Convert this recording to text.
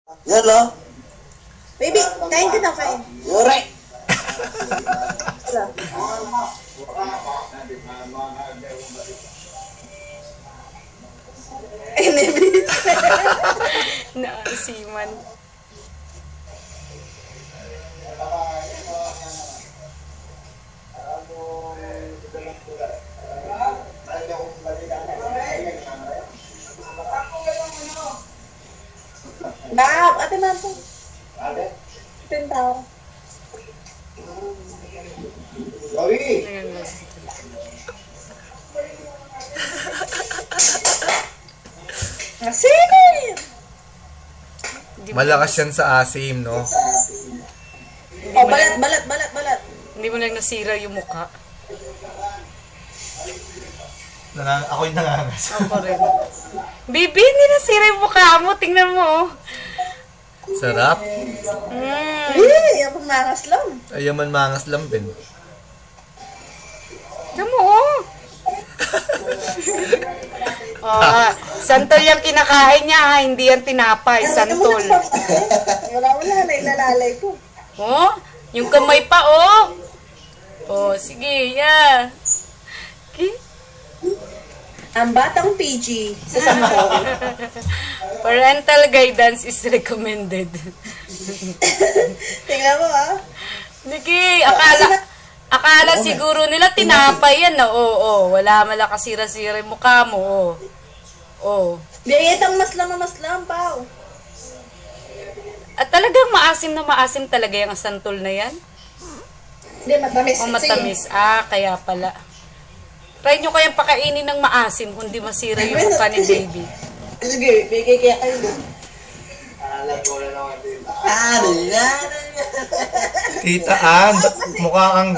Yan o. Baby, kain ka na, kain. Yuri. Wala. Enemies. Naasiman. Bab, ate Marco. Tintao. Asin! Malakas yan sa asim, no? Oh, balat. Hindi mo lang nasira yung mukha. Ako yung nangangas. Ako rin. Baby, hindi nasira yung mukha mo. Tingnan mo. Oh. Sarap. Yan pang mangas lang. Ayaman mangas lambin. Tingnan mo. Oh, santol yung kinakain niya ha. Hindi yan tinapay. Santol. Wala, nailalalay ko. Oh, yung kamay pa oh. Oh, sige, yeah. Okay. Ang batang PG sa sampol. Parental guidance is recommended. Tingnan mo Niki, akala siguro nila tinapay yan na. Oo, wala malakasira-sira yung mukha mo. Oh. Biyayetang maslam pa. At talagang maasim na maasim talaga yung santol na yan. Hindi, matamis. O matamis. Ah, kaya pala. Try nyo kayang pakainin ng maasim kung di masira yung mukha ni baby. Sige, bigay kaya kayo. Ano yan? Tita Ann, mukha kang